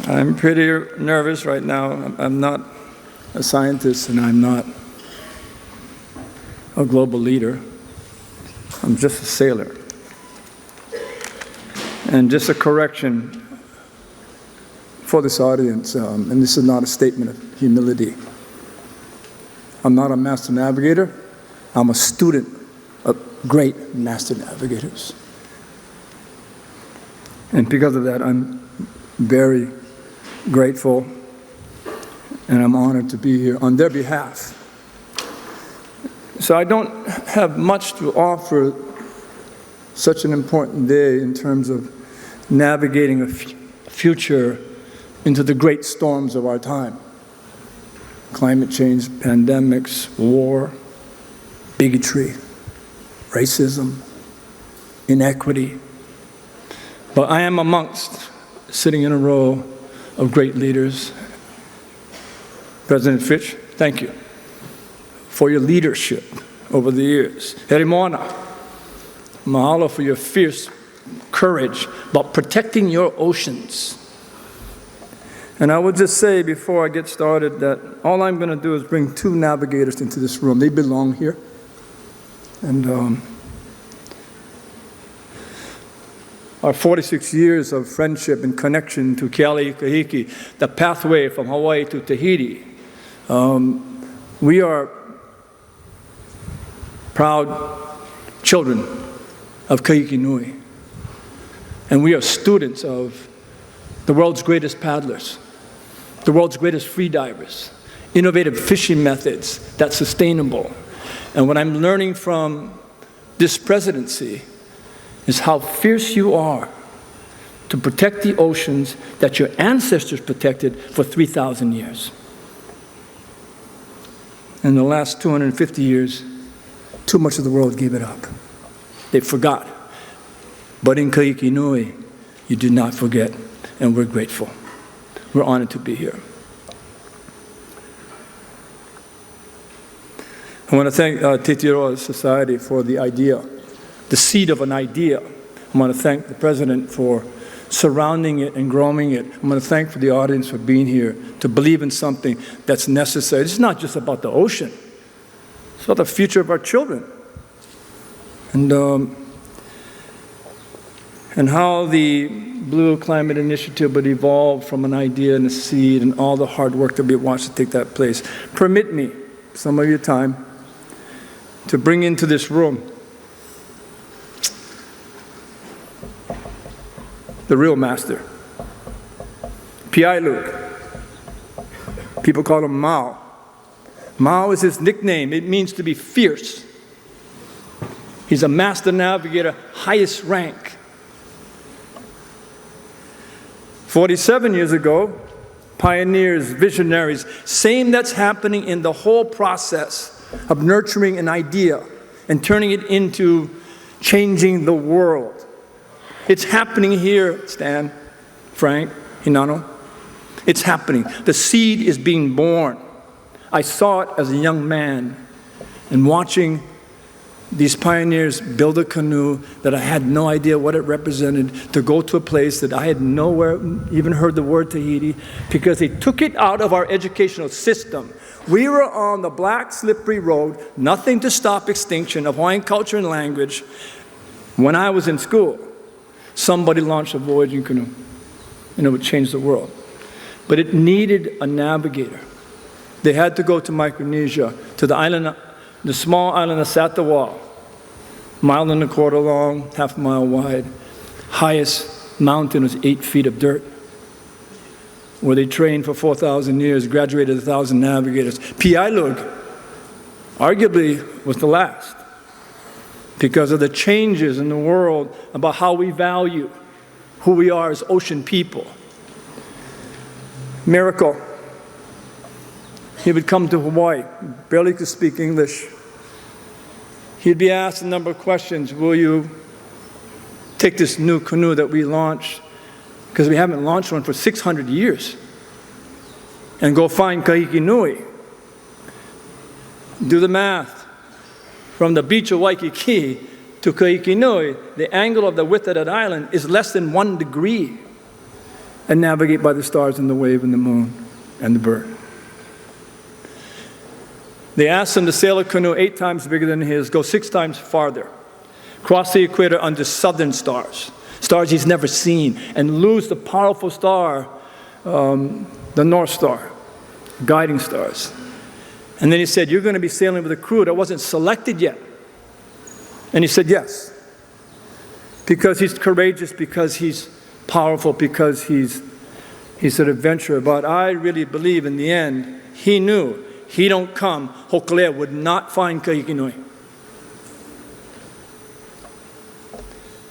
I'm pretty nervous right now. I'm not a scientist and I'm not a global leader. I'm just a sailor. And just a correction for this audience, and this is not a statement of humility. I'm not a master navigator. I'm a student of great master navigators. And because of that, I'm very grateful and I'm honored to be here on their behalf. So I don't have much to offer such an important day in terms of navigating a future into the great storms of our time. Climate change, pandemics, war, bigotry, racism, inequity. But I am amongst, sitting in a row of great leaders. President Fitch, thank you for your leadership over the years. Herimona, mahalo for your fierce courage about protecting your oceans. And I would just say before I get started that all I'm going to do is bring two navigators into this room. They belong here. And our 46 years of friendship and connection to 𝐒𝐥𝐢𝐦𝐭, the pathway from Hawaii to Tahiti. We are proud children of Kahiki. And we are students of the world's greatest paddlers, the world's greatest freedivers, innovative fishing methods that's sustainable. And what I'm learning from this presidency is how fierce you are to protect the oceans that your ancestors protected for 3,000 years. In the last 250 years, too much of the world gave it up. They forgot. But in 𝐒𝐥𝐢𝐦𝐭, you did not forget, and we're grateful. We're honored to be here. I want to thank Titiaroa Society for the idea, the seed of an idea. I want to thank the President for surrounding it and growing it. I want to thank the audience for being here, to believe in something that's necessary. It's not just about the ocean. It's about the future of our children. And how the Blue Climate Initiative would evolve from an idea and a seed and all the hard work that we watched to take that place. Permit me, some of your time, to bring into this room the real master, 𝐵𝐴𝐿𝐿𝐿𝐿. People call him Mao. Mao is his nickname. It means to be fierce. He's a master navigator, highest rank. 47 years ago, pioneers, visionaries, same that's happening in the whole process of nurturing an idea and turning it into changing the world. It's happening here, Stan, Frank, Hinano. It's happening. The seed is being born. I saw it as a young man and watching these pioneers build a canoe that I had no idea what it represented, to go to a place that I had nowhere even heard the word Tahiti, because they took it out of our educational system. We were on the black slippery road, nothing to stop extinction of Hawaiian culture and language. When I was in school, somebody launched a voyaging canoe, and it would change the world. But it needed a navigator. They had to go to Micronesia, to the island, the small island of Satawa, 1.25 miles long, half a mile wide. Highest mountain was 8 feet of dirt, where they trained for 4,000 years, graduated 1,000 navigators. 𝐵𝐴𝐿𝐿𝐿𝐿 arguably was the last, because of the changes in the world about how we value who we are as ocean people. Miracle. He would come to Hawaii, barely could speak English. He'd be asked a number of questions. Will you take this new canoe that we launched, because we haven't launched one for 600 years, and go find Kahiki? Do the math. From the beach of Waikiki to Kahiki, the angle of the width of that island is less than 1 degree. and navigate by the stars and the wave and the moon and the bird. They asked him to sail a canoe 8 times bigger than his, go 6 times farther, cross the equator under southern stars, stars he's never seen, and lose the powerful star, the North Star, guiding stars. And then he said, you're going to be sailing with a crew that wasn't selected yet. And he said, yes. Because he's courageous, because he's powerful, because he's an adventurer. But I really believe in the end, he knew he don't come, Hokulea would not find 𝐒𝐥𝐻𝐿𝐵.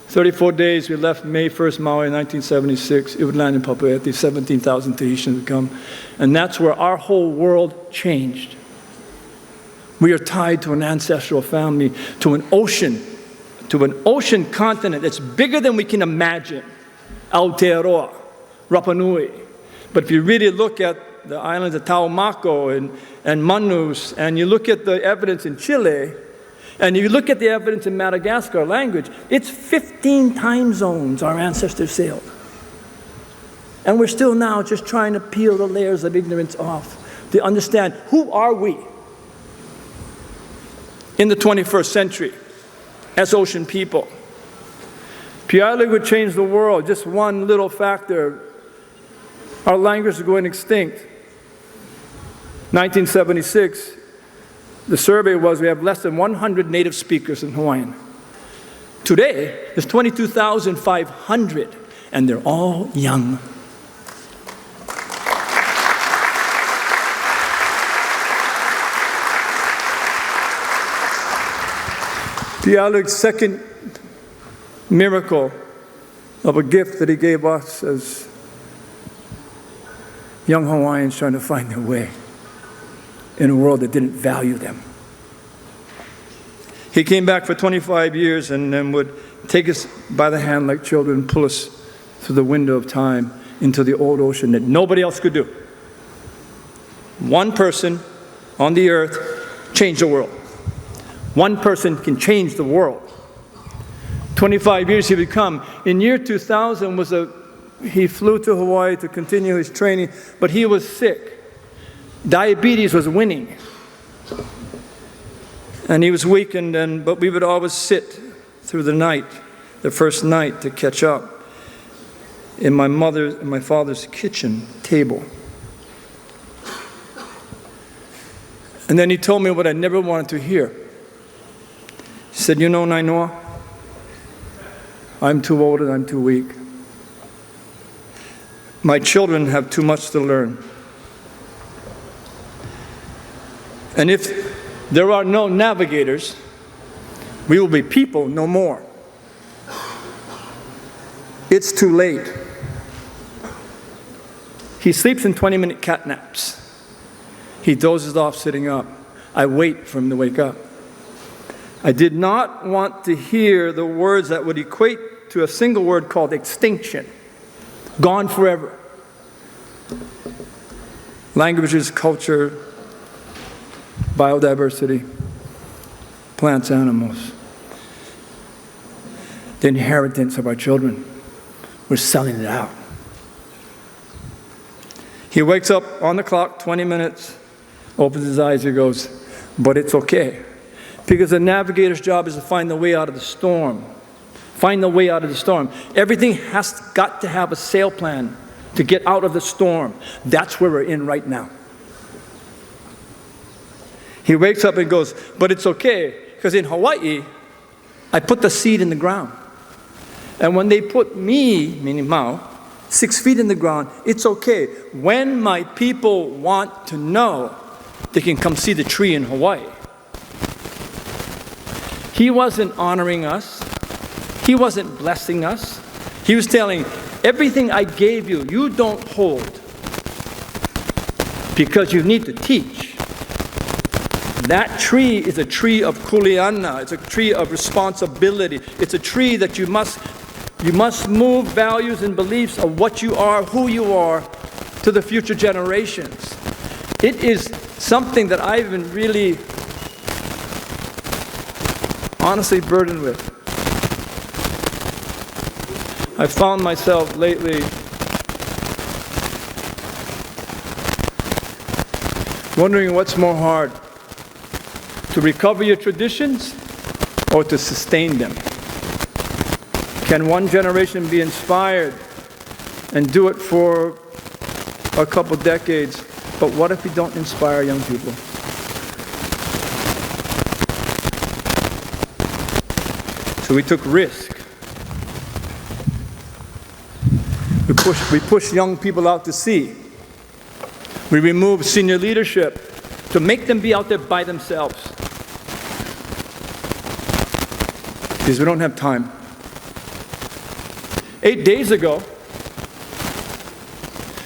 34 days, we left May 1st, Maui, 1976. It would land in Papeete, 17,000 Tahitians would come. And that's where our whole world changed. We are tied to an ancestral family, to an ocean continent that's bigger than we can imagine. Aotearoa, Rapa Nui. But if you really look at the islands of Taumako and Manus, and you look at the evidence in Chile, and you look at the evidence in Madagascar language, it's 15 time zones our ancestors sailed. And we're still now just trying to peel the layers of ignorance off to understand who are we in the 21st century as ocean people. Piali would change the world, just one little factor. Our language is going extinct. 1976, the survey was we have less than 100 native speakers in Hawaiian. Today, there's 22,500, and they're all young. Pialu's second miracle of a gift that he gave us as young Hawaiians trying to find their way in a world that didn't value them. He came back for 25 years and then would take us by the hand like children and pull us through the window of time into the old ocean that nobody else could do. One person on the earth changed the world. One person can change the world. 25 years he would come. In year 2000 he flew to Hawaii to continue his training, but he was sick. Diabetes was winning. And he was weakened, but we would always sit through the night, the first night, to catch up in my father's kitchen table. And then he told me what I never wanted to hear. He said, you know, Nainoa, I'm too old and I'm too weak. My children have too much to learn. And if there are no navigators, we will be people no more. It's too late. He sleeps in 20-minute cat naps. He dozes off sitting up. I wait for him to wake up. I did not want to hear the words that would equate to a single word called extinction. Gone forever. Languages, culture, biodiversity, plants, animals. The inheritance of our children. We're selling it out. He wakes up on the clock, 20 minutes, opens his eyes, he goes, but it's okay. Because the navigator's job is to find the way out of the storm. Find the way out of the storm. Everything has got to have a sail plan to get out of the storm. That's where we're in right now. He wakes up and goes, but it's okay, because in Hawaii, I put the seed in the ground. And when they put me, meaning Mao, 6 feet in the ground, it's okay. When my people want to know, they can come see the tree in Hawaii. He wasn't honoring us. He wasn't blessing us. He was telling, everything I gave you, you don't hold. Because you need to teach. That tree is a tree of kuleana. It's a tree of responsibility. It's a tree that you must move values and beliefs of what you are, who you are, to the future generations. It is something that I've been really honestly burdened with. I found myself lately wondering what's more hard, to recover your traditions or to sustain them. Can one generation be inspired and do it for a couple decades, but what if we don't inspire young people? So we took risk. We pushed young people out to sea. We removed senior leadership to make them be out there by themselves. Because we don't have time. 8 days ago,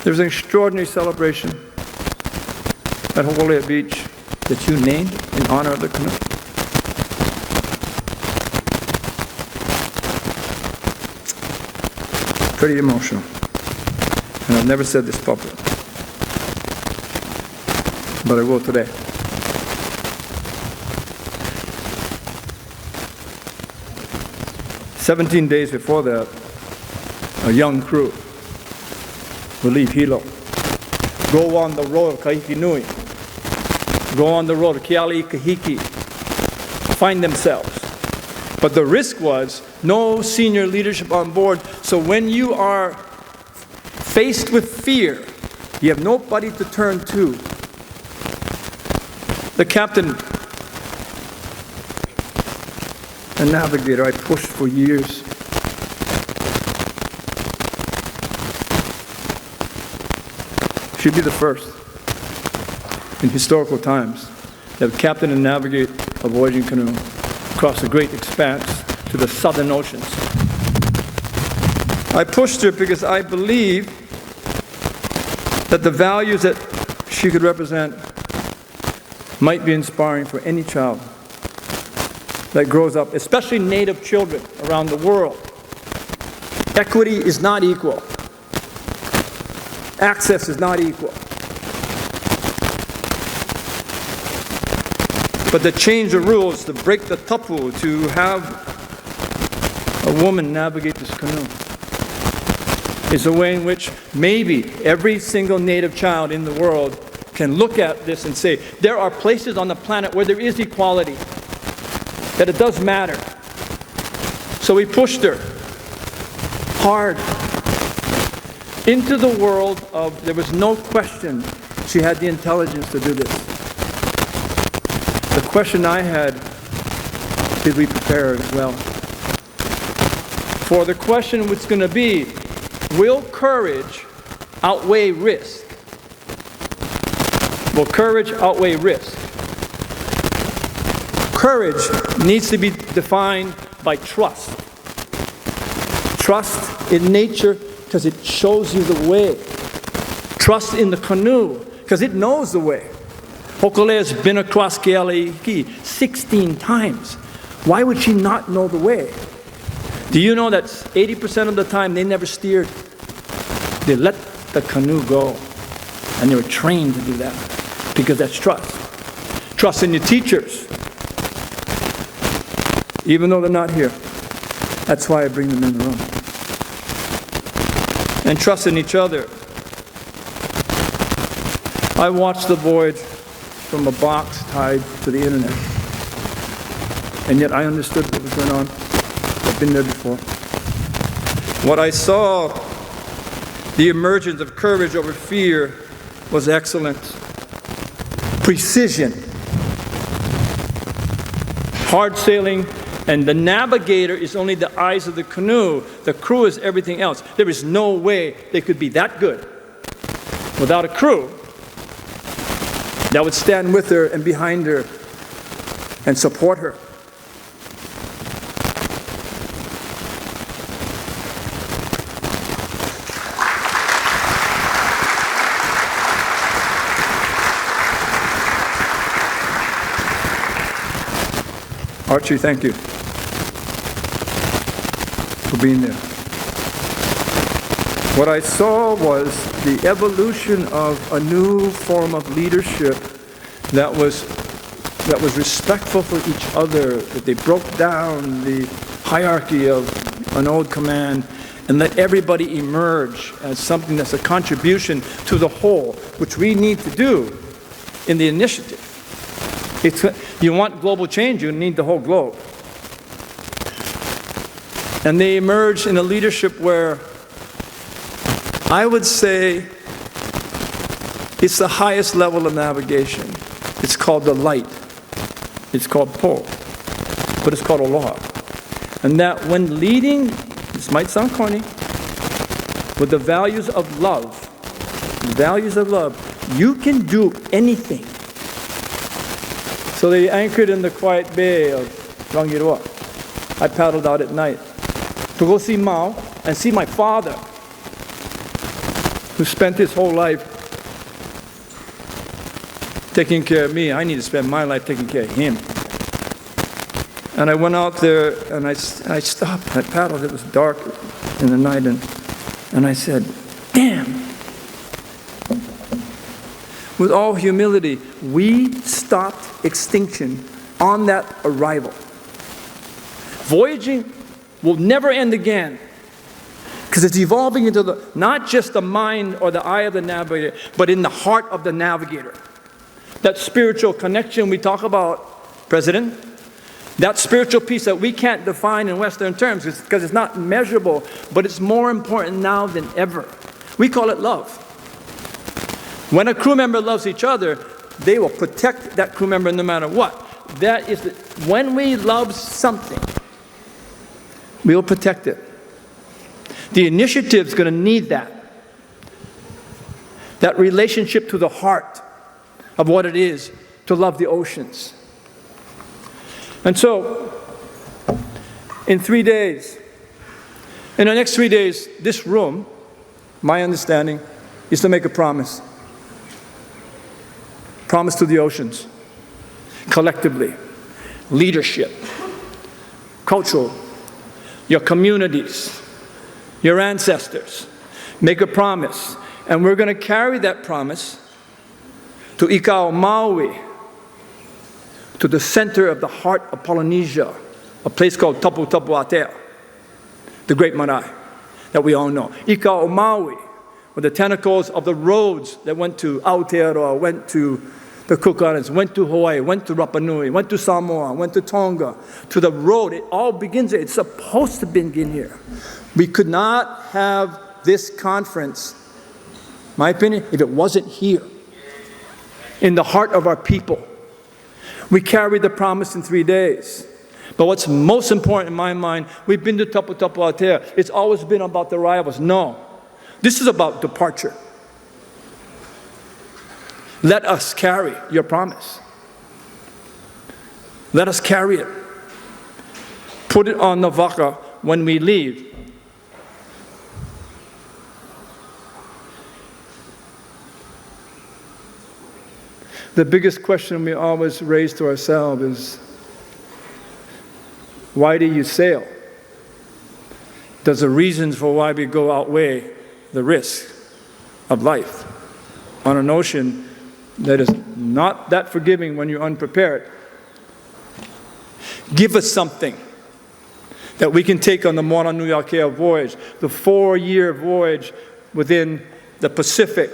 there was an extraordinary celebration at Ho'olea Beach that you named in honor of the canoe. Pretty emotional. And I've never said this publicly, but I will today. "17 days before that, a young crew will leave Hilo, go on the road of Kahikinui, go on the road of Keali'ikahiki, find themselves. But the risk was no senior leadership on board, so when you are faced with fear, you have nobody to turn to. The captain and navigator I pushed for years. Should be the first in historical times to have captain and navigate a voyaging canoe across the great expanse to the southern oceans. I pushed her because I believe that the values that she could represent might be inspiring for any child that grows up, especially Native children around the world. Equity is not equal. Access is not equal. But to change the rules, to break the tapu, to have a woman navigate this canoe is a way in which maybe every single Native child in the world can look at this and say, there are places on the planet where there is equality, that it does matter. So we pushed her hard into the world of, there was no question she had the intelligence to do this. The question I had, did we prepare her well? For the question was going to be, will courage outweigh risk? Will courage outweigh risk? Courage needs to be defined by trust. Trust in nature because it shows you the way. Trust in the canoe because it knows the way. Ho'olea has been across Keali'ikahiki 16 times. Why would she not know the way? Do you know that 80% of the time they never steered? They let the canoe go. And they were trained to do that because that's trust. Trust in your teachers. Even though they're not here. That's why I bring them in the room. And trust in each other. I watched the voyage from a box tied to the internet. And yet I understood what was going on. I've been there before. What I saw, the emergence of courage over fear, was excellent. Precision. Hard sailing, and the navigator is only the eyes of the canoe. The crew is everything else. There is no way they could be that good without a crew that would stand with her and behind her and support her. Archie, thank you for being there. What I saw was the evolution of a new form of leadership that was respectful for each other, that they broke down the hierarchy of an old command and let everybody emerge as something that's a contribution to the whole, which we need to do in the initiative. You want global change, you need the whole globe. And they emerged in a leadership where I would say it's the highest level of navigation. It's called the light. It's called Po, but it's called Aloha. And that when leading, this might sound corny, with the values of love, you can do anything. So they anchored in the quiet bay of Rangiroa. I paddled out at night to go see Mao and see my father, who spent his whole life taking care of me. I need to spend my life taking care of him. And I went out there and I stopped. I paddled. It was dark in the night, and I said, damn. With all humility, we stopped extinction on that arrival. Voyaging will never end again, because it's evolving into not just the mind or the eye of the navigator, but in the heart of the navigator. That spiritual connection we talk about, President, that spiritual piece that we can't define in Western terms because it's not measurable, but it's more important now than ever. We call it love. When a crew member loves each other, they will protect that crew member no matter what. That is, when we love something, we will protect it. The initiative is going to need that. That relationship to the heart of what it is to love the oceans. And so, in 3 days, in the next 3 days, this room, my understanding, is to make a promise. Promise to the oceans, collectively, leadership, cultural, your communities, your ancestors. Make a promise. And we're going to carry that promise to Ikau Maui, to the center of the heart of Polynesia, a place called Tapu Tapu Atea, the Great Marae, that we all know. Ikau Maui, with the tentacles of the roads that went to Aotearoa, went to the Cook Islands, went to Hawaii, went to Rapa Nui, went to Samoa, went to Tonga, to the road. It all begins there. It's supposed to begin here. We could not have this conference, my opinion, if it wasn't here, in the heart of our people. We carried the promise in 3 days. But what's most important in my mind, we've been to Tapu Tapu Atea. It's always been about the arrivals. No. This is about departure. Let us carry your promise. Let us carry it. Put it on the waka when we leave. The biggest question we always raise to ourselves is, why do you sail? Does the reasons for why we go outweigh the risk of life on an ocean that is not that forgiving when you're unprepared? Give us something that we can take on the Moana Nui Akea voyage, the 4-year voyage within the Pacific.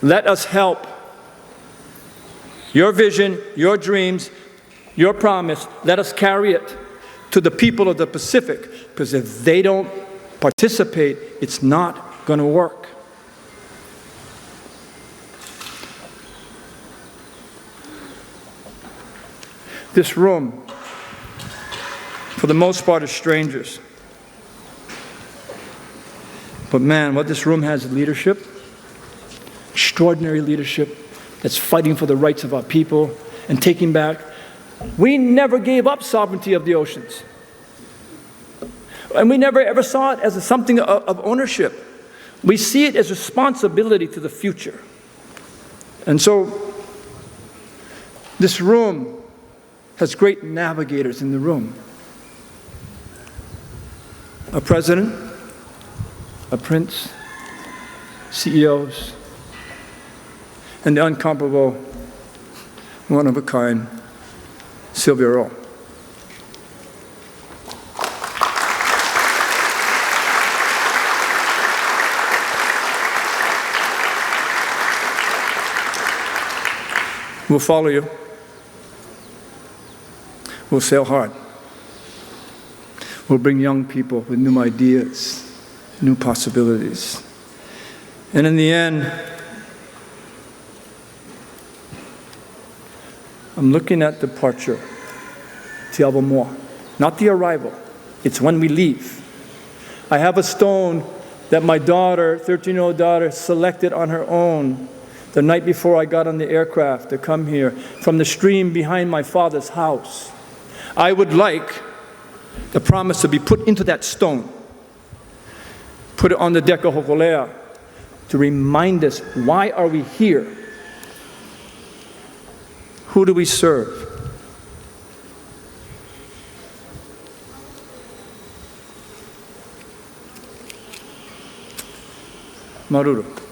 Let us help your vision, your dreams, your promise. Let us carry it to the people of the Pacific, because if they don't participate, it's not going to work. This room, for the most part, is strangers. But man, what this room has is leadership, extraordinary leadership that's fighting for the rights of our people and taking back. We never gave up sovereignty of the oceans. And we never ever saw it as something of ownership. We see it as responsibility to the future. And so, this room has great navigators in the room. A president, a prince, CEOs, and the incomparable, one-of-a-kind Sylvia Rowe. We'll follow you. We'll sail hard. We'll bring young people with new ideas, new possibilities. And in the end, I'm looking at departure, Te Awa Moa, not the arrival. It's when we leave. I have a stone that my daughter, 13-year-old daughter, selected on her own the night before I got on the aircraft to come here from the stream behind my father's house. I would like the promise to be put into that stone, put it on the deck of Hokolea to remind us, why are we here? Who do we serve? Maruru.